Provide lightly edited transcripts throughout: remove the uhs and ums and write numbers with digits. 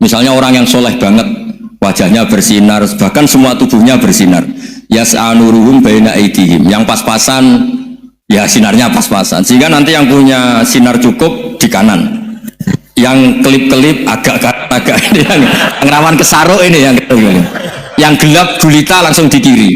Misalnya orang yang soleh banget, wajahnya bersinar, bahkan semua tubuhnya bersinar. Yas'anuruhum baina aidihim, yang pas-pasan, ya sinarnya pas-pasan. Sehingga nanti yang punya sinar cukup di kanan, yang kelip-kelip agak yang rawan kesaruk ini, yang gelap gulita langsung di kiri.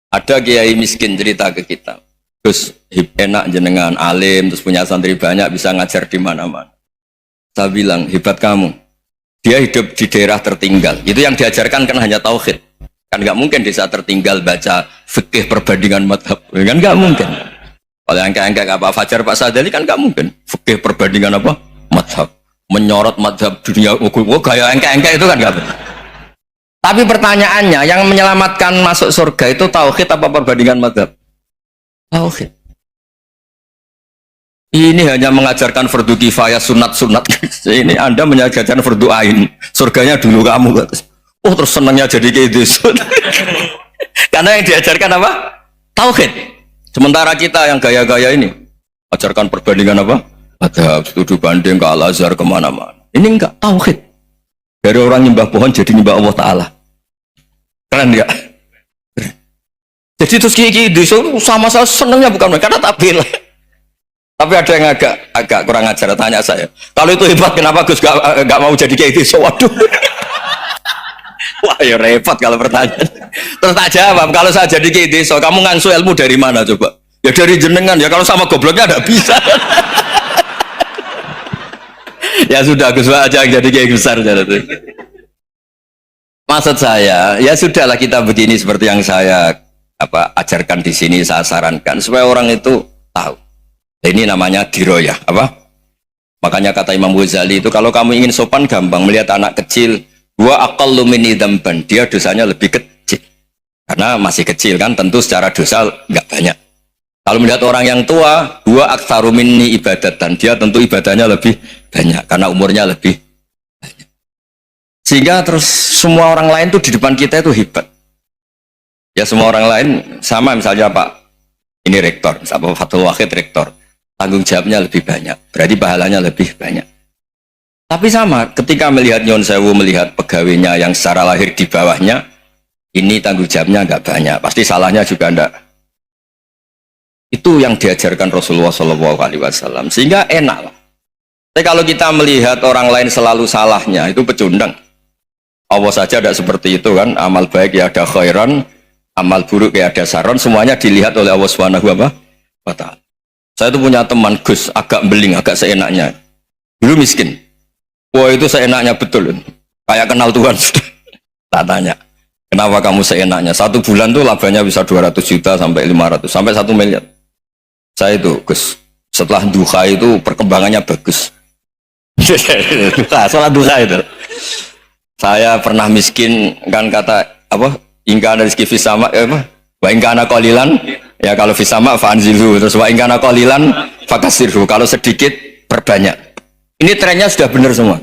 Ada kiai miskin cerita ke kita, terus enak jenengan alim, terus punya santri banyak, bisa ngajar di mana-mana. Saya bilang, hebat kamu. Dia hidup di daerah tertinggal. Itu yang diajarkan kan hanya tauhid. Kan nggak mungkin desa tertinggal baca fikih perbandingan madhab, kan nggak mungkin. Kalau yang kayak Pak Fajar, Pak Sadali kan nggak mungkin. Fikih perbandingan apa? Madhab. Menyorot madhab dunia, gaya engke-engke itu kan nggak benar. Tapi pertanyaannya, yang menyelamatkan masuk surga itu tauhid apa perbandingan madhab? Tauhid. Ini hanya mengajarkan fardu kifayah, sunat-sunat. Ini Anda mengajarkan fardu ain. Surganya dulu kamu. Oh, terus senangnya jadi kayak gitu. Karena yang diajarkan apa? Tauhid. Sementara kita yang gaya-gaya ini ajarkan perbandingan apa? Madhab, studi banding ke Al-Azhar kemana-mana. Ini enggak tauhid. Dari orang nyembah pohon jadi nyembah Allah Ta'ala. Keren ya? Jadi terus kiki sama saya senangnya bukan mereka, karena tak pilih. Tapi ada yang agak kurang ajar, tanya saya. Kalau itu hebat, kenapa Gus gak mau jadi kayak gitu? Waduh. Wah ya repot kalau pertanyaan. Terus tak jawab, kalau saya jadi kayak gitu, kamu ngangsu ilmu dari mana coba? Ya dari jenengan, ya kalau sama gobloknya ada bisa. Ya sudah, Gus aja jadi kayak besar. Maksud saya, ya sudahlah kita begini seperti yang saya ajarkan di sini, saya sarankan supaya orang itu tahu. Ini namanya diroyah, Makanya kata Imam Ghazali itu, kalau kamu ingin sopan gampang, melihat anak kecil, wa aqallu minni dzamban, dia dosanya lebih kecil. Karena masih kecil kan, tentu secara dosa nggak banyak. Kalau melihat orang yang tua, wa aktsaru minni ibadatan, dia tentu ibadahnya lebih banyak karena umurnya lebih banyak. Sehingga terus semua orang lain tuh di depan kita itu hebat. Ya semua orang lain sama, misalnya Pak ini rektor, Pak Fathul Wahid rektor, tanggung jawabnya lebih banyak, berarti pahalanya lebih banyak. Tapi sama, ketika melihat Nyon Sewu, melihat pegawainya yang secara lahir di bawahnya, ini tanggung jawabnya nggak banyak, pasti salahnya juga enggak. Itu yang diajarkan Rasulullah SAW, sehingga enak lah. Tapi kalau kita melihat orang lain selalu salahnya, itu pecundang. Allah saja tidak seperti itu kan, amal baik ya ada khairan, amal buruk ya ada saron, semuanya dilihat oleh Allah Subhanahu wa Ta'ala. Saya itu punya teman Gus, agak beling, agak seenaknya. Dulu miskin. Wah itu seenaknya betul. Kayak kenal Tuhan. Tak tanya, kenapa kamu seenaknya? 1 bulan tuh labanya bisa 200 juta sampai 500, sampai 1 miliar. Saya itu Gus, setelah duha itu perkembangannya bagus. Sholat duha itu. Saya pernah miskin kan, kata ingkana rizki fisama wa ingkana qalilan, ya kalau fisama fa'anzilhu, terus wa ingkana qalilan fakasirhu, kalau sedikit perbanyak. Ini trennya sudah benar semua.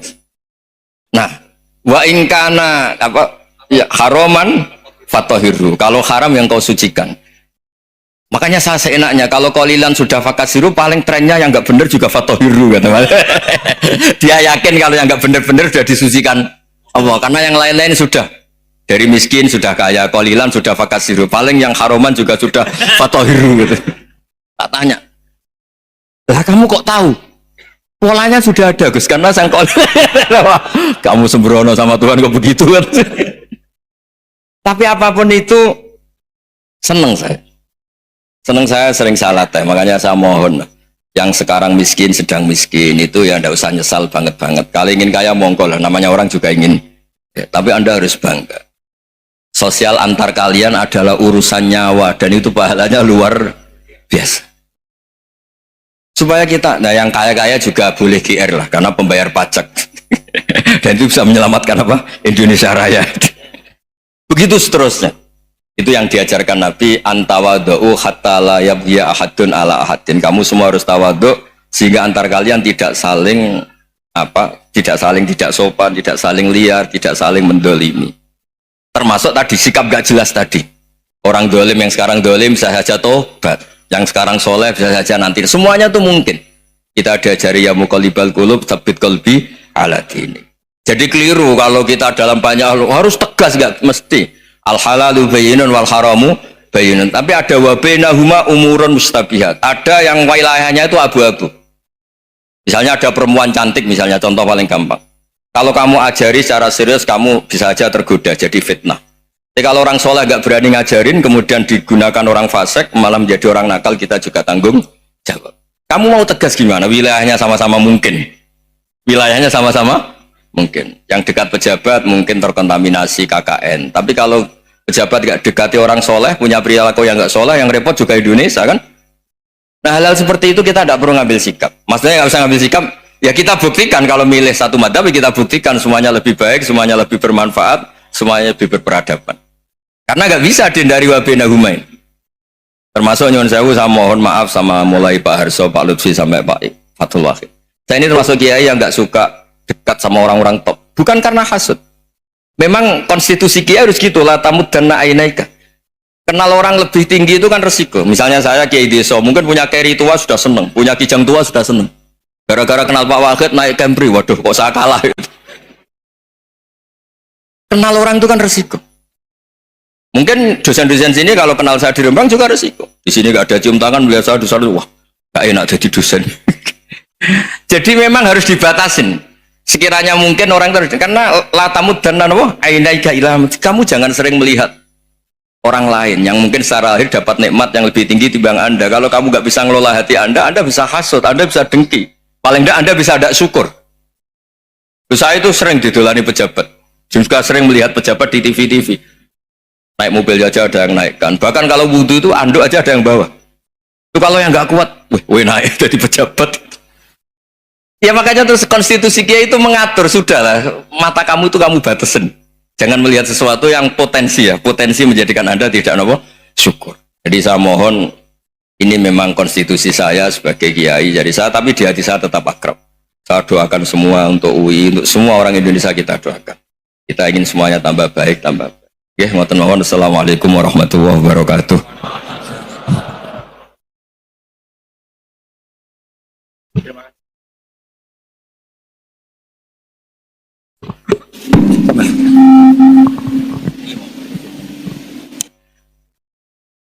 Nah, wa ingkana ya haroman fatahirhu, kalau haram yang kau sucikan. Makanya saya seenaknya, kalau qalilan sudah fakasiru, paling trennya yang nggak benar juga fatahirhu kata. Dia yakin kalau yang nggak benar-benar sudah disucikan Allah, karena yang lain-lain sudah dari miskin sudah kaya, qalilan sudah fakasiru, paling yang haroman juga sudah fatahirhu gitu. Tak tanya, lah kamu kok tahu? Polanya sudah ada Gus, karena sang kamu sembrono sama Tuhan kok begitu kan. Tapi apapun itu seneng saya sering salah teh. Makanya saya mohon yang sekarang miskin, sedang miskin itu ya tidak usah nyesal banget. Kalau ingin kaya monggo lah, namanya orang juga ingin ya, tapi Anda harus bangga. Sosial antar kalian adalah urusan nyawa, dan itu pahalanya luar biasa. Supaya kita, nah yang kaya-kaya juga boleh GR lah, karena pembayar pajak. Dan itu bisa menyelamatkan Indonesia Raya. Begitu seterusnya. Itu yang diajarkan Nabi, antawadhu hatta la yabghiya ahadun ala ahadin. Kamu semua harus tawadhu sehingga antar kalian tidak saling tidak sopan, tidak saling liar, tidak saling mendolimi. Termasuk tadi sikap gak jelas tadi. Orang dolim yang sekarang dolim bisa saja tobat, yang sekarang soleh bisa saja nanti. Semuanya tuh mungkin. Kita diajari ya muqallibal qulub tsabbit qalbi ala dini. Jadi keliru kalau kita dalam banyak hal harus tegas, nggak mesti. Al halalu bayyinun wal haramu bayyinun. Tapi ada wa bainahuma umurun mustabihat. Ada yang wilayahnya itu abu-abu. Misalnya ada perempuan cantik, misalnya contoh paling gampang. Kalau kamu ajari secara serius, kamu bisa aja tergoda jadi fitnah. Tapi kalau orang soleh nggak berani ngajarin, kemudian digunakan orang fasik, malah menjadi orang nakal, kita juga tanggung jawab. Kamu mau tegas gimana? Wilayahnya sama-sama mungkin. Wilayahnya sama-sama mungkin. Yang dekat pejabat mungkin terkontaminasi KKN. Tapi kalau pejabat nggak dekati orang soleh, punya perilaku yang nggak soleh, yang repot juga Indonesia kan? Nah hal-hal seperti itu kita tidak perlu ngambil sikap. Maksudnya nggak usah ngambil sikap. Ya kita buktikan kalau milih satu madzhab, kita buktikan semuanya lebih baik, semuanya lebih bermanfaat, semuanya lebih berperadaban. Karena nggak bisa dihindari wabena humain. Termasuk nyuwun sewu, saya mohon maaf sama mulai Pak Harso, Pak Lutfi sampai Pak Fathul Wahid. Saya ini termasuk kiai yang nggak suka dekat sama orang-orang top. Bukan karena hasud. Memang konstitusi kiai harus gitu lah, tamud dan na'inaika. Kenal orang lebih tinggi itu kan resiko. Misalnya saya kiai desa, mungkin punya keri tua sudah seneng, punya kijang tua sudah seneng. Gara-gara kenal Pak Wahid naik Camry, waduh kok saya kalah. Kenal orang itu kan resiko. Mungkin dosen-dosen sini kalau kenal saya di Rembang juga resiko. Di sini gak ada cium tangan, melihat saya dosen, wah gak enak jadi dosen. Jadi memang harus dibatasin. Sekiranya mungkin orang terus, karena latamud dan apa? Ainaika ilah. Kamu jangan sering melihat orang lain yang mungkin secara lahir dapat nikmat yang lebih tinggi timbang Anda. Kalau kamu gak bisa ngelola hati Anda bisa hasut, Anda bisa dengki. Paling tidak Anda bisa ada syukur. Saya itu sering didolani pejabat. Juga sering melihat pejabat di TV-TV. Naik mobil aja ada yang naikkan, bahkan kalau wudhu itu anduk aja ada yang bawa. Itu kalau yang nggak kuat, wih naik jadi pejabat. Ya makanya terus konstitusi kiai itu mengatur, sudahlah mata kamu itu kamu batasin, jangan melihat sesuatu yang potensi ya, potensi menjadikan Anda tidak apa syukur. Jadi saya mohon, ini memang konstitusi saya sebagai kiai, jadi saya, tapi di hati saya tetap akrab. Saya doakan semua untuk UI, untuk semua orang Indonesia kita doakan. Kita ingin semuanya tambah baik, tambah baik. Ya, ngoten mawon. Assalamualaikum warahmatullahi wabarakatuh.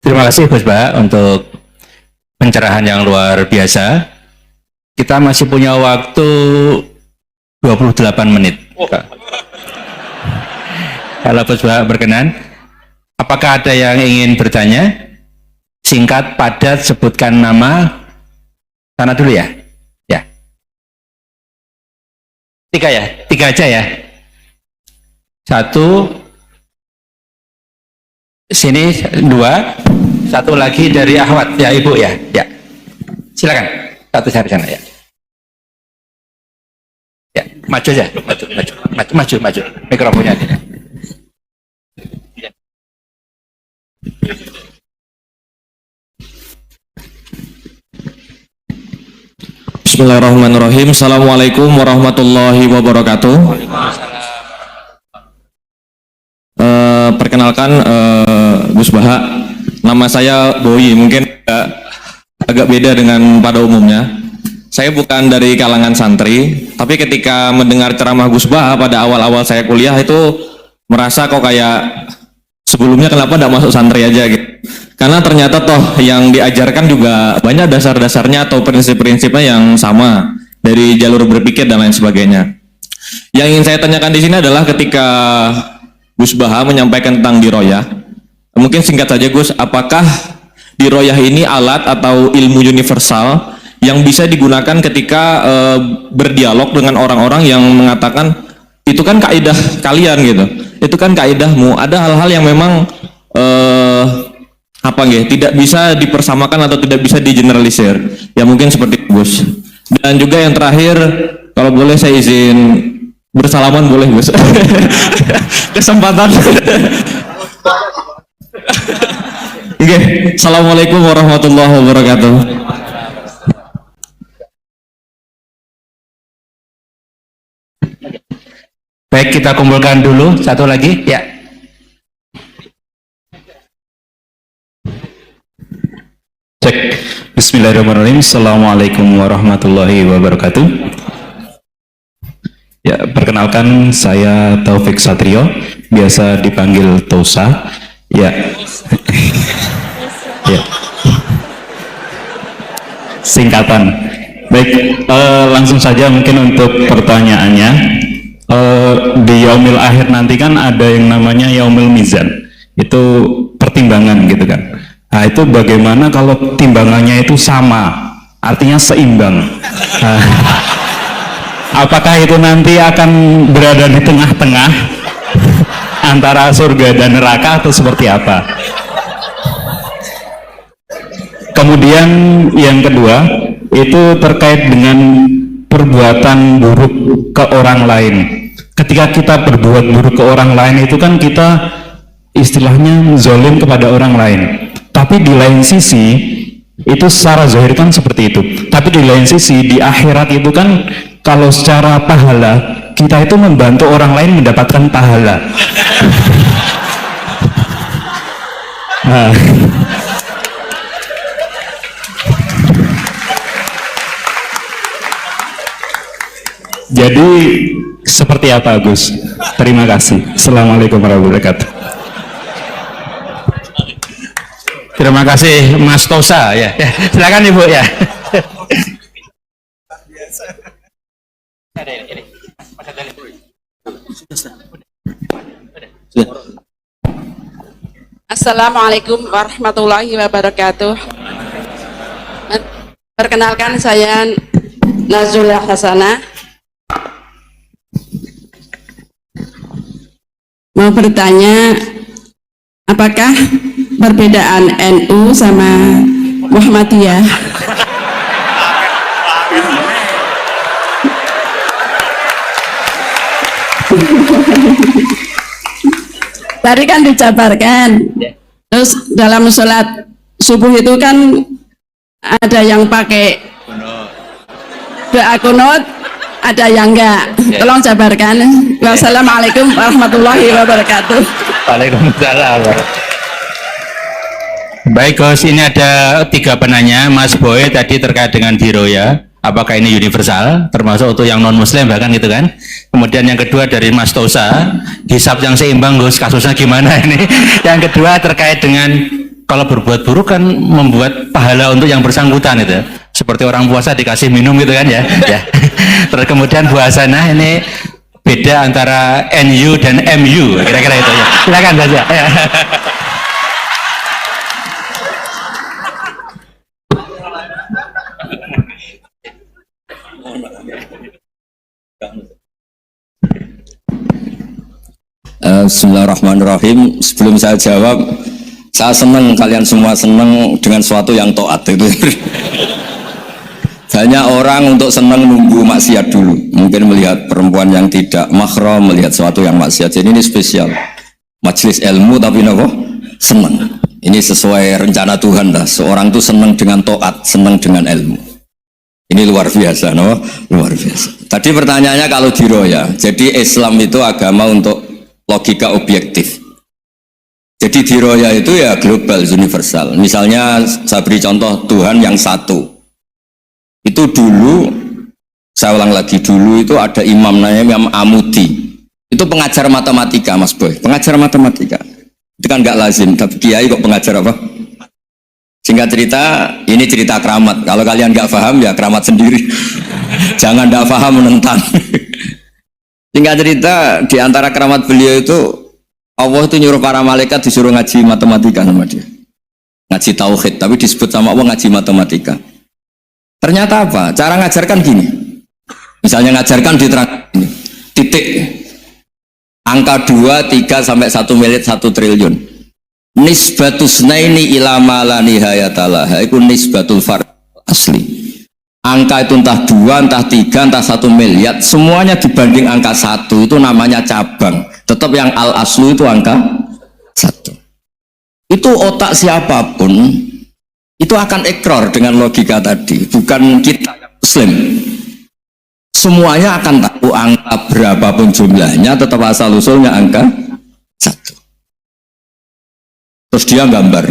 Terima kasih Gus Bah untuk pencerahan yang luar biasa. Kita masih punya waktu 28 menit. Kalau Gus Bah berkenan, apakah ada yang ingin bertanya? Singkat, padat, sebutkan nama. Sana dulu ya. Ya. 3 ya? 3 aja ya. 1, sini 2, 1 lagi dari Ahwat ya Ibu ya. Ya. Silakan. 1 dari sana ya. Ya, maju aja. Maju. Mikrofonnya ada. Bismillahirrahmanirrahim. Assalamualaikum warahmatullahi wabarakatuh. Perkenalkan Gus Baha, nama saya Boyi. Mungkin agak beda dengan pada umumnya. Saya bukan dari kalangan santri, tapi ketika mendengar ceramah Gus Baha pada awal-awal saya kuliah itu merasa kok kayak sebelumnya kenapa tidak masuk santri aja gitu. Karena ternyata toh yang diajarkan juga banyak dasar-dasarnya atau prinsip-prinsipnya yang sama dari jalur berpikir dan lain sebagainya. Yang ingin saya tanyakan di sini adalah ketika Gus Baha menyampaikan tentang diroyah, mungkin singkat saja Gus, apakah diroyah ini alat atau ilmu universal yang bisa digunakan ketika berdialog dengan orang-orang yang mengatakan itu kan kaidah kalian gitu, itu kan kaidahmu, ada hal-hal yang memang tidak bisa dipersamakan atau tidak bisa digeneralisir, ya mungkin seperti itu Gus. Dan juga yang terakhir, kalau boleh saya izin bersalaman boleh Gus. Kesempatan. Oke, Assalamualaikum warahmatullahi wabarakatuh. Baik, kita kumpulkan dulu 1 lagi ya. Bismillahirrahmanirrahim. Assalamualaikum warahmatullahi wabarakatuh. Ya, perkenalkan saya Taufik Satrio, biasa dipanggil Tosa. Ya. Ya. Singkatan. Baik, langsung saja mungkin untuk pertanyaannya. Di Yaumil Akhir nanti kan ada yang namanya Yaumil Mizan. Itu pertimbangan gitu kan. Nah, itu bagaimana kalau timbangannya itu sama, artinya seimbang. Nah, apakah itu nanti akan berada di tengah-tengah antara surga dan neraka atau seperti apa? Kemudian yang kedua, itu terkait dengan perbuatan buruk ke orang lain. Ketika kita berbuat buruk ke orang lain itu kan kita istilahnya zalim kepada orang lain. Tapi di lain sisi itu secara zahir kan seperti itu. Tapi di lain sisi di akhirat itu kan kalau secara pahala kita itu membantu orang lain mendapatkan pahala. Nah, jadi seperti apa Gus? Terima kasih. Assalamualaikum warahmatullahi wabarakatuh. Terima kasih Mas Tosa ya. Silakan Ibu ya. Assalamualaikum warahmatullahi wabarakatuh. Perkenalkan saya Nazula Hasanah. Mau bertanya, apakah perbedaan NU sama Muhammadiyah? Tadi kan dijabarkan. Terus dalam sholat subuh itu kan ada yang pakai doa kunut, ada yang enggak. Tolong jabarkan. Wassalamualaikum warahmatullahi wabarakatuh. Waalaikumsalam. Baik Gus, ini ada 3 penanya. Mas Boy tadi terkait dengan diroya, apakah ini universal, termasuk untuk yang non muslim bahkan gitu kan. Kemudian yang kedua dari Mas Tosa, hisab yang seimbang Gus, kasusnya gimana ini. Yang kedua terkait dengan kalau berbuat buruk kan membuat pahala untuk yang bersangkutan itu, seperti orang puasa dikasih minum gitu kan ya. Ya. Terus kemudian Bu Hasanah, ini beda antara NU dan MU, kira-kira itu ya. Silakan saja. Ya. Bismillahirrahmanirrahim. Sebelum saya jawab, saya senang kalian semua senang dengan sesuatu yang taat itu. Banyak orang untuk senang nunggu maksiat dulu, mungkin melihat perempuan yang tidak mahram, melihat sesuatu yang maksiat. Jadi ini spesial, majelis ilmu tapi nopo senang. Ini sesuai rencana Tuhan lah. Seorang itu senang dengan taat, senang dengan ilmu. Ini luar biasa, no? Luar biasa. Tadi pertanyaannya kalau diroya, jadi Islam itu agama untuk logika objektif. Jadi diroya itu ya global, universal. Misalnya saya beri contoh Tuhan yang satu. Itu dulu, saya ulang lagi, dulu itu ada imam namanya Imam Amudi. Itu pengajar matematika Mas Boy, pengajar matematika. Itu kan nggak lazim, tapi kiai kok pengajar apa? Singkat cerita, ini cerita keramat. Kalau kalian nggak paham ya keramat sendiri. Jangan nggak paham menentang. Singkat cerita, di antara keramat beliau itu Allah itu nyuruh para malaikat disuruh ngaji matematika sama dia. Ngaji tauhid, tapi disebut sama Allah ngaji matematika. Ternyata apa? Cara ngajarkan gini. Misalnya ngajarkan diterang ini. Titik. Angka 2, 3 sampai 1 miliar 1 triliun. Nisbatusnaini ila ma la nihayatalah. Itu nisbatul fard asli. Angka itu entah 2, entah 3, entah 1 miliar, semuanya dibanding angka 1 itu namanya cabang. Tetap yang al aslu itu angka 1. Itu otak siapapun itu akan ikrar dengan logika tadi. Bukan kita muslim, semuanya akan tahu angka berapapun jumlahnya, tetap asal usulnya angka 1. Terus dia gambar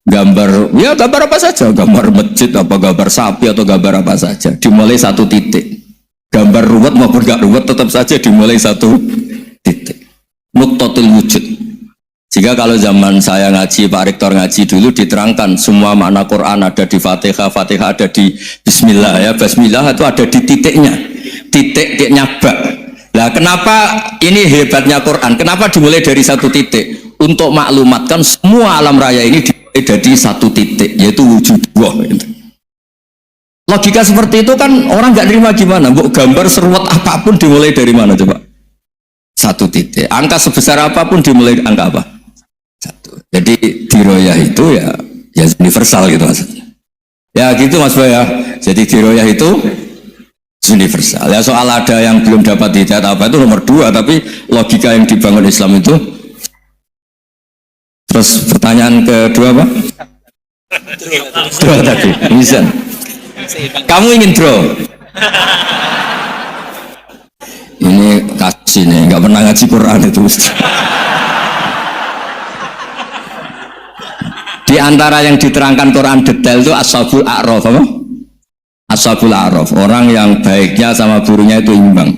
gambar, ya gambar apa saja, gambar masjid, apa gambar sapi atau gambar apa saja, dimulai satu titik. Gambar ruwet maupun gak ruwet tetap saja dimulai satu titik. Nuktotul wujud. Jika kalau zaman saya ngaji, Pak Rektor ngaji dulu diterangkan semua makna Quran ada di Fatihah, Fatihah ada di Bismillah ya, Bismillah itu ada di titiknya, titiknya bak. Nah, kenapa ini hebatnya Quran? Kenapa dimulai dari satu titik? Untuk maklumatkan semua alam raya ini dimulai dari satu titik, yaitu wujud Allah. Logika seperti itu kan orang nggak terima gimana? Bu, gambar seruat apapun dimulai dari mana coba? Satu titik. Angka sebesar apapun dimulai angka apa? Satu. Jadi diroyah itu ya universal gitu maksudnya. Ya gitu Mas Boy ya. Jadi diroyah itu universal. Ya soal ada yang belum dapat hidayat apa itu nomor 2, tapi logika yang dibangun Islam itu. Terus pertanyaan kedua apa? Draw tadi, bisa. Kamu ingin draw? Ini kasih nih, nggak pernah ngaji Quran itu. Di antara yang diterangkan Quran detail itu Ashabul A'raf apa? Ashabul A'raf, orang yang baiknya sama buruknya itu imbang.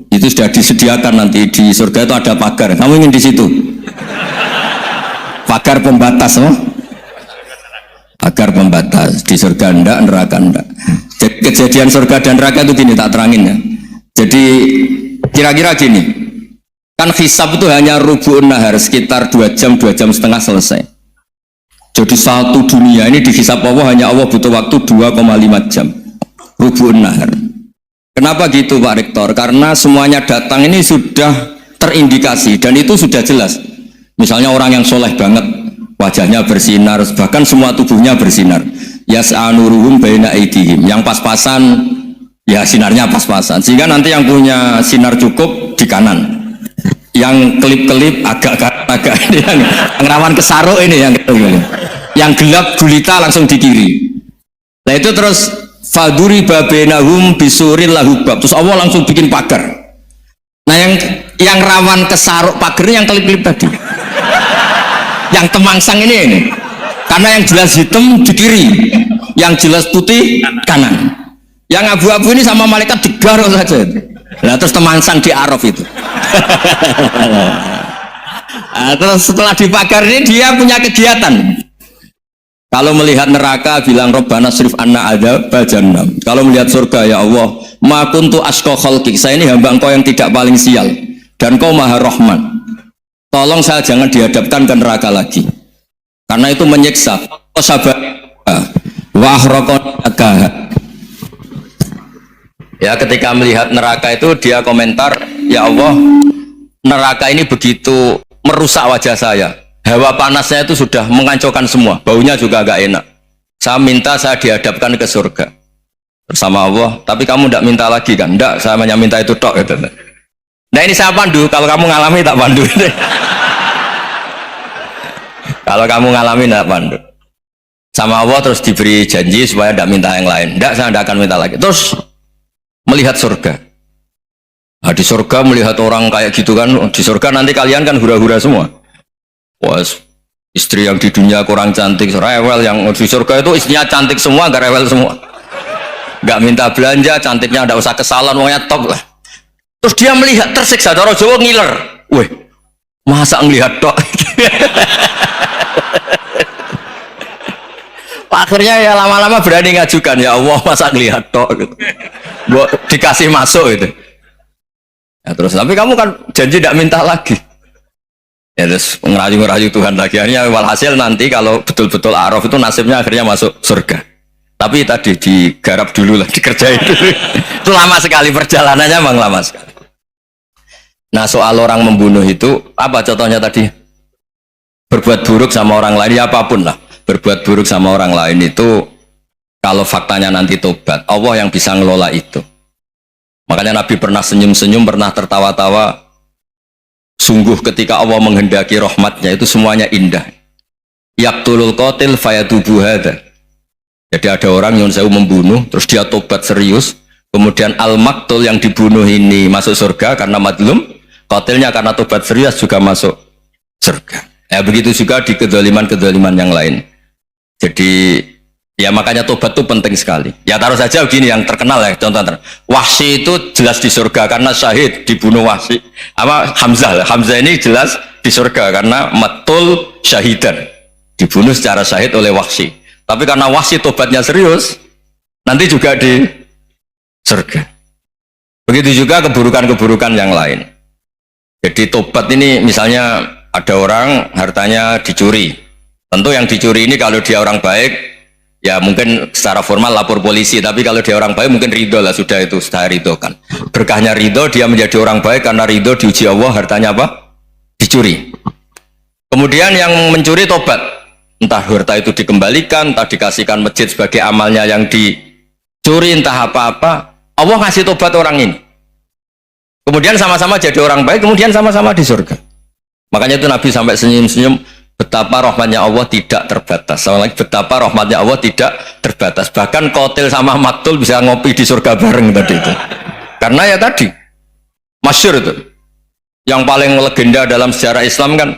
Itu sudah disediakan nanti di surga itu ada pagar. Kamu ingin di situ? Pagar pembatas, no? Pagar pembatas di surga ndak, neraka ndak. Jadi kejadian surga dan neraka itu gini, tak terangin ya. Jadi kira-kira gini, kan hisab itu hanya rubu'un nahar, sekitar 2 jam, 2 jam setengah selesai. Jadi satu dunia ini dihisab Allah, hanya Allah butuh waktu 2,5 jam. Rubu'un nahar. Kenapa gitu Pak Rektor? Karena semuanya datang ini sudah terindikasi dan itu sudah jelas. Misalnya orang yang soleh banget, wajahnya bersinar, bahkan semua tubuhnya bersinar. Yas'anuruhum baina aidihim, yang pas-pasan, ya sinarnya pas-pasan. Sehingga nanti yang punya sinar cukup di kanan, yang kelip-kelip agak ini, yang rawan kesaruk ini, yang gelap gulita langsung di kiri. Nah itu terus faduri babenahum bisuril lahubab, terus Allah langsung bikin pagar. Nah yang rawan kesaruk pagarnya yang kelip-kelip tadi. Yang temangsang ini, karena yang jelas hitam di kiri, yang jelas putih kanan, yang abu-abu ini sama malaikat digaruk saja. Nah terus temangsang di Araf itu. Nah, terus setelah dipagar ini dia punya kegiatan. Kalau melihat neraka bilang Rabbana srif anna adzab jahannam. Kalau melihat surga, ya Allah, ma kuntu asqa khalqik, saya ini hamba Engkau yang tidak paling sial dan Kau Maha Rahman. Tolong saya jangan dihadapkan ke neraka lagi, karena itu menyiksa. Ya ketika melihat neraka itu dia komentar, ya Allah, neraka ini begitu merusak wajah saya, hawa panasnya itu sudah menghancurkan semua, baunya juga agak enak. Saya minta saya dihadapkan ke surga bersama Allah, tapi kamu tidak minta lagi kan? Tidak, saya hanya minta itu tok gitu. Nah ini saya pandu, kalau kamu ngalami tak pandu. Kalau kamu ngalami tak pandu. Sama Allah terus diberi janji supaya tidak minta yang lain. Tidak, saya tidak akan minta lagi. Terus melihat surga. Nah, di surga melihat orang kayak gitu kan, di surga nanti kalian kan hura-hura semua. Wah, istri yang di dunia kurang cantik, rewel, yang di surga itu istrinya cantik semua, gak rewel semua. Gak minta belanja, cantiknya tidak usah ke salon, pokoknya top lah. Terus dia melihat tersiksa, cara Jawa ngiler. Weh, masa ngelihat tok? Akhirnya ya lama-lama berani ngajukan, ya Allah masa ngelihat tok gitu. Dikasih masuk gitu. Ya, terus tapi kamu kan janji tidak minta lagi. Ya terus ngerayu-ngerayu Tuhan lagi. Akhirnya walhasil nanti kalau betul-betul Araf itu nasibnya akhirnya masuk surga. Tapi tadi digarap dulu lah, dikerjain dulu. Itu lama sekali perjalanannya, memang lama sekali. Nah soal orang membunuh itu apa contohnya tadi? Berbuat buruk sama orang lain, ya apapun lah. Berbuat buruk sama orang lain itu kalau faktanya nanti tobat, Allah yang bisa ngelola itu. Makanya Nabi pernah senyum-senyum, pernah tertawa-tawa. Sungguh ketika Allah menghendaki rahmatnya itu semuanya indah. Yaqtulul qatil fayatubu hadza. Jadi ada orang yang saya membunuh, terus dia tobat serius. Kemudian al-maktul yang dibunuh ini masuk surga karena madlum. Qatilnya karena tobat serius juga masuk surga. Ya begitu juga di kedoliman-kedoliman yang lain. Jadi ya makanya tobat itu penting sekali. Ya taruh saja begini yang terkenal ya, contoh Wahsy itu jelas di surga karena syahid dibunuh Wahsy. Apa Hamzah? Hamzah ini jelas di surga karena matul syahidan, dibunuh secara syahid oleh Wahsy. Tapi karena Wahsy tobatnya serius, nanti juga di surga. Begitu juga keburukan-keburukan yang lain. Jadi tobat ini misalnya ada orang hartanya dicuri. Tentu yang dicuri ini kalau dia orang baik, ya mungkin secara formal lapor polisi, tapi kalau dia orang baik mungkin ridho lah, sudah itu sudah ridho kan. Berkahnya ridho, dia menjadi orang baik karena ridho diuji Allah, hartanya apa? Dicuri. Kemudian yang mencuri tobat, entah harta itu dikembalikan, entah dikasihkan masjid sebagai amalnya yang dicuri, entah apa-apa, Allah ngasih tobat orang ini. Kemudian sama-sama jadi orang baik, kemudian sama-sama di surga. Makanya itu Nabi sampai senyum-senyum, betapa rahmatnya Allah tidak terbatas. Sama lagi, betapa rahmatnya Allah tidak terbatas. Bahkan Qatil sama Maktul bisa ngopi di surga bareng tadi itu. Karena ya tadi, masyhur itu. Yang paling legenda dalam sejarah Islam kan,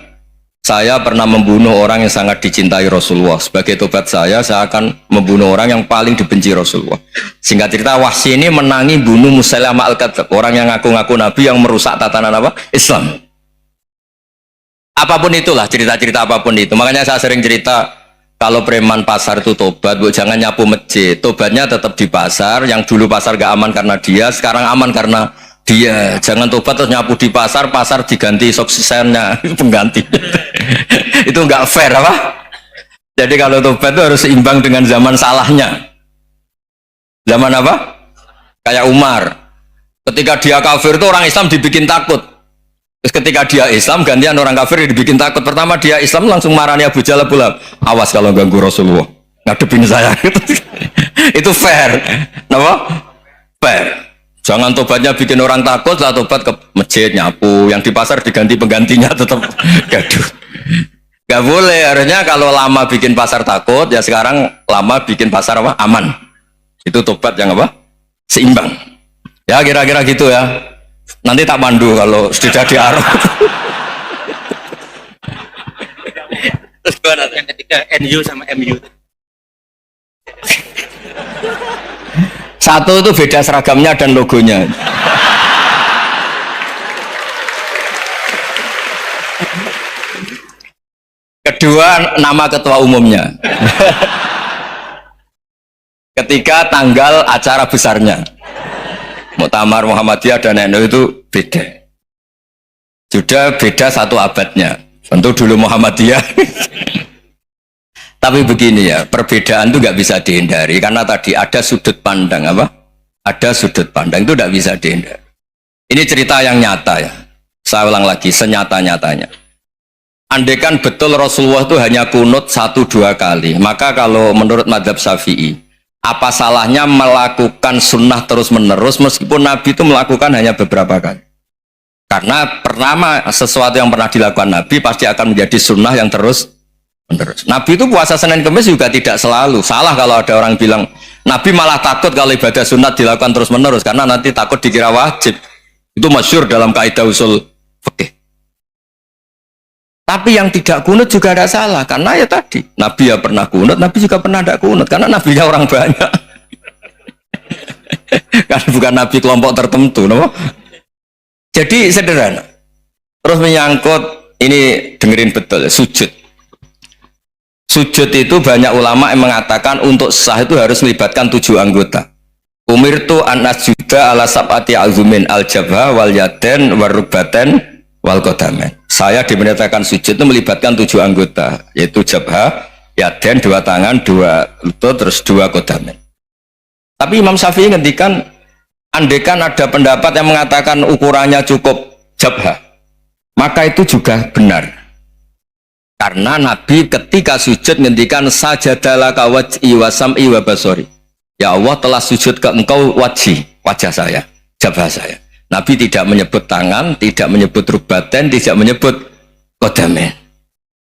saya pernah membunuh orang yang sangat dicintai Rasulullah. Sebagai tobat saya akan membunuh orang yang paling dibenci Rasulullah. Singkat cerita, Wahsy ini menangi bunuh Musailamah Al-Kadzdzab, orang yang ngaku-ngaku Nabi yang merusak tatanan apa? Islam. Apapun itulah, cerita-cerita apapun itu. Makanya saya sering cerita, kalau preman pasar itu tobat, bu, jangan nyapu masjid. Tobatnya tetap di pasar, yang dulu pasar gak aman karena dia, sekarang aman karena dia. Jangan tobat terus nyapu di pasar, pasar diganti soksisennya, pengganti. Itu nggak fair apa? Jadi kalau tobat itu harus seimbang dengan zaman salahnya. Zaman apa? Kayak Umar. Ketika dia kafir itu orang Islam dibikin takut. Terus ketika dia Islam, gantian orang kafir dibikin takut. Pertama dia Islam langsung marahnya Abu Jahal, awas kalau ganggu Rasulullah, ngadepin saya. Itu fair. Kenapa? Fair. Jangan tobatnya bikin orang takut, lah tobat ke masjid nyapu, yang di pasar diganti penggantinya tetap gaduh. Gak boleh. Harusnya kalau lama bikin pasar takut, ya sekarang lama bikin pasar apa? Aman. Itu tobat yang apa? Seimbang. Ya kira-kira gitu ya. Nanti tak pandu kalau sudah diarah. Terus yang ketiga NU sama MU. Satu itu beda seragamnya dan logonya. Kedua, nama ketua umumnya. Ketiga, tanggal acara besarnya. Muktamar Muhammadiyah dan NU itu beda. Sudah beda satu abadnya. Tentu dulu Muhammadiyah. Tapi begini ya, perbedaan itu nggak bisa dihindari karena tadi ada sudut pandang apa? Ada sudut pandang itu nggak bisa dihindari. Ini cerita yang nyata ya. Saya ulang lagi, senyata-nyatanya. Andaikan betul Rasulullah itu hanya kunut 1-2 kali, maka kalau menurut mazhab Syafi'i, apa salahnya melakukan sunnah terus-menerus meskipun Nabi itu melakukan hanya beberapa kali? Karena pertama, sesuatu yang pernah dilakukan Nabi pasti akan menjadi sunnah yang terus-menerus. Nabi itu puasa Senin Kemis juga tidak selalu. Salah kalau ada orang bilang, Nabi malah takut kalau ibadah sunat dilakukan terus-menerus karena nanti takut dikira wajib. Itu masyhur dalam kaidah usul fikih. Tapi yang tidak kunut juga ada salah, karena ya tadi Nabi ya pernah kunut, Nabi juga pernah tidak kunut, karena Nabinya orang banyak. Karena bukan Nabi kelompok tertentu, no? Jadi sederhana. Terus menyangkut ini, dengerin betul, sujud. Sujud itu banyak ulama yang mengatakan untuk sah itu harus melibatkan 7 anggota. Umirtu an asjuda ala sab'ati azumin al-jabha wal yaden wal rubaten wal qadamen. Saya diperintahkan sujud itu melibatkan 7 anggota, yaitu jabha, yaden 2 tangan, 2 lutut, terus 2 qadamen. Tapi Imam Syafi'i ngendikan, andaikan ada pendapat yang mengatakan ukurannya cukup jabha, maka itu juga benar. Karena Nabi ketika sujud ngendikan sajadalaka waj'i wa sam'i wa basori. Ya Allah telah sujud ke engkau wajah saya, jabha saya. Nabi tidak menyebut tangan, tidak menyebut rubaten, tidak menyebut qadamen.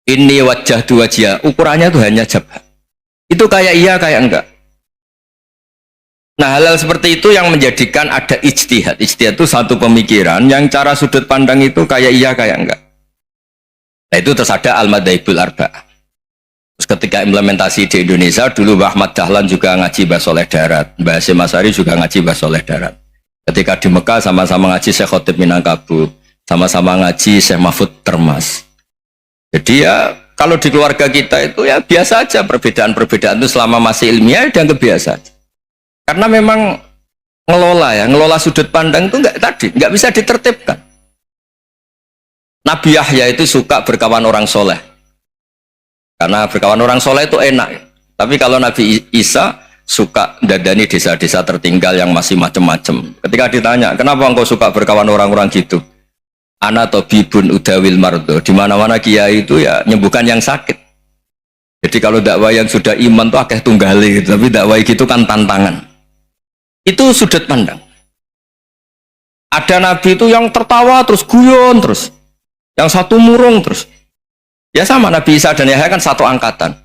Ini wajah dua wajah, ukurannya itu hanya jabha. Itu kayak iya, kayak enggak. Nah, hal-hal seperti itu yang menjadikan ada ijtihad. Ijtihad itu satu pemikiran yang cara sudut pandang itu kayak iya, kayak enggak. Nah, itu terus ada al-madhaibul arba'ah. Terus ketika implementasi di Indonesia dulu Mbah Ahmad Dahlan juga ngaji Mbah Soleh Darat, Mbah Hasyim Asy'ari juga ngaji Mbah Soleh Darat. Ketika di Mekah sama-sama ngaji Syekh Khotib Minangkabau, sama-sama ngaji Syekh Mahfud Termas. Jadi ya kalau di keluarga kita itu ya biasa aja, perbedaan-perbedaan itu selama masih ilmiah dianggap biasa aja. Karena memang ngelola sudut pandang itu nggak bisa ditertibkan. Nabi Yahya itu suka berkawan orang soleh. Karena berkawan orang soleh itu enak. Tapi kalau Nabi Isa suka dadani desa-desa tertinggal yang masih macem-macem. Ketika ditanya, kenapa engkau suka berkawan orang-orang gitu? Ana tabibun udawil mardo. Di mana-mana kiai itu ya nyembuhkan yang sakit. Jadi kalau dakwah yang sudah iman tuh akeh tunggali gitu. Tapi dakwah gitu kan tantangan. Itu sudut pandang. Ada nabi itu yang tertawa terus guyon terus. Yang satu murung terus. Ya sama Nabi Isa dan Yahya kan satu angkatan.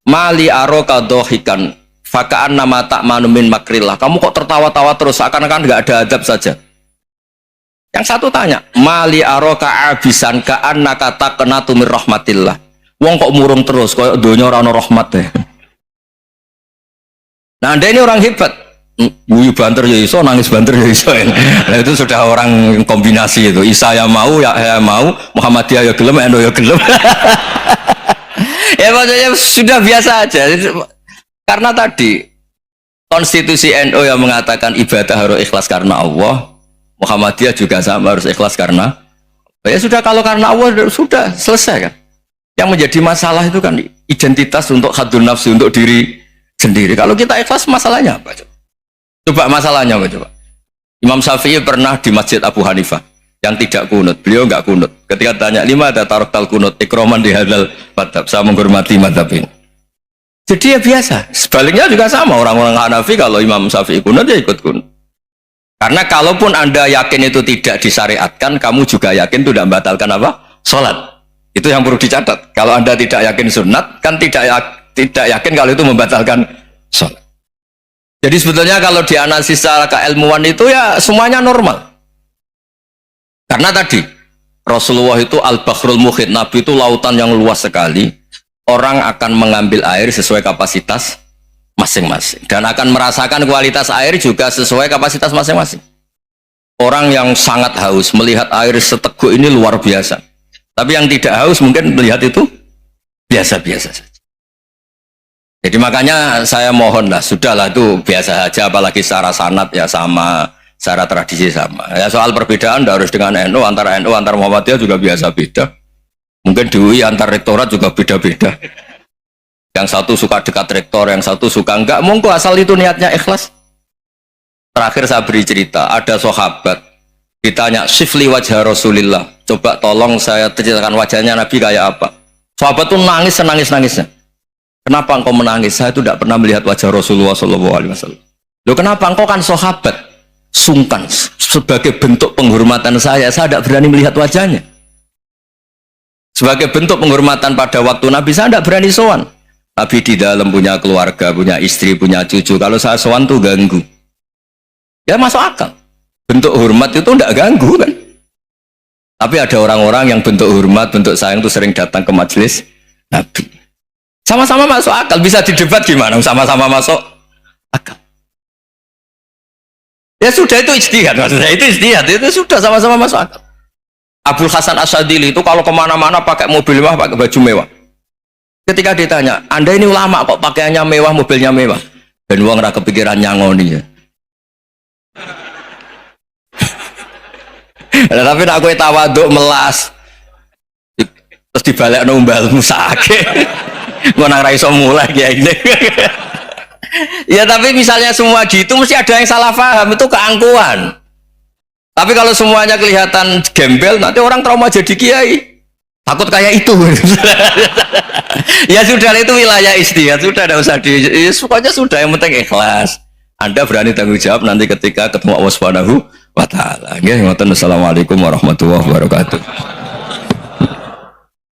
Mali aroka dohikan fakaan nama tak manumin makrillah. Kamu kok tertawa-tawa terus seakan-akan nggak ada adab saja. Yang satu tanya, Mali aroka abisan kaan nakata kenatu mir rahmatillah. Wong kok murung terus, kok donya ora ono rahmat deh. Nah, Anda ini orang hebat. Guyu banter ya iso, nangis banter ya iso. Nah, itu sudah orang kombinasi itu. Isa ya mau, ya mau, Muhammadiyah ya gelem, NU ya gelem. Ya maksudnya sudah biasa aja. Karena tadi konstitusi NU yang mengatakan ibadah harus ikhlas karena Allah, Muhammadiyah juga sama harus ikhlas karena ya sudah, kalau karena Allah sudah selesai kan. Yang menjadi masalah itu kan identitas untuk hadun nafsi, untuk diri sendiri. Kalau kita ikhlas masalahnya apa? Coba masalahnya apa coba? Imam Syafi'i pernah di Masjid Abu Hanifah yang tidak kunut, beliau nggak kunut. Ketika tanya lima ada tarok tal kunut, ikroman di hadal madhab, saya menghormati madhab ini. Jadi ya biasa. Sebaliknya juga sama, orang-orang Hanafi kalau Imam Syafi'i kunut ya ikut kunut. Karena kalaupun Anda yakin itu tidak disyariatkan, kamu juga yakin itu tidak membatalkan apa? Sholat. Itu yang perlu dicatat. Kalau Anda tidak yakin sunat, kan tidak yakin kalau itu membatalkan sholat. Jadi sebetulnya kalau dianalisis secara keilmuan itu ya semuanya normal. Karena tadi Rasulullah itu al-bahrul muhit, Nabi itu lautan yang luas sekali. Orang akan mengambil air sesuai kapasitas masing-masing dan akan merasakan kualitas air juga sesuai kapasitas masing-masing. Orang yang sangat haus melihat air seteguk ini luar biasa. Tapi yang tidak haus mungkin melihat itu biasa-biasa saja. Jadi makanya saya mohon lah, sudahlah itu biasa saja, apalagi secara sanad ya sama, secara tradisi sama. Ya soal perbedaan harus dengan NU, antara Muhammadiyah juga biasa beda. Mungkin di UI antar rektorat juga beda-beda. Yang satu suka dekat rektor, yang satu suka enggak. Monggo asal itu niatnya ikhlas. Terakhir saya beri cerita, ada sahabat ditanya sifli wajah Rasulillah, coba tolong saya ceritakan wajahnya Nabi kayak apa. Sahabat tuh nangis senangis-nangisnya. Kenapa engkau menangis? Saya itu tidak pernah melihat wajah Rasulullah SAW. Loh kenapa? Engkau kan sahabat. Sungkan. Sebagai bentuk penghormatan saya tidak berani melihat wajahnya. Sebagai bentuk penghormatan pada waktu Nabi, saya tidak berani sowan. Nabi di dalam punya keluarga, punya istri, punya cucu. Kalau saya sowan tuh ganggu. Ya masuk akal. Bentuk hormat itu tidak ganggu kan. Tapi ada orang-orang yang bentuk hormat, bentuk sayang itu sering datang ke majelis Nabi. Sama-sama masuk akal, bisa didebat gimana? Sama-sama masuk akal. Ya sudah, itu ijtihad, maksudnya itu ijtihad, itu sudah sama-sama masuk akal. Abul Hasan Asyadili itu kalau kemana-mana pakai mobil mewah, pakai baju mewah. Ketika ditanya, Anda ini ulama kok pakaiannya mewah, mobilnya mewah? Dan uang ra kepikiran nyangoni ya. Nah, tapi aku tawaduk melas, terus dibalik numbalmu sakit. Ngonang raiso mulai kayak gini. Ya tapi misalnya semua gitu mesti ada yang salah paham, itu keangkuhan. Tapi kalau semuanya kelihatan gembel, nanti orang trauma jadi kiai, takut kayak itu. Ya sudah, itu wilayah ijtihad, sudah tidak usah pokoknya sudah, yang penting ikhlas. Anda berani tanggung jawab nanti ketika ketemu Allah Subhanahu wa Ta'ala. Assalamualaikum warahmatullahi wabarakatuh.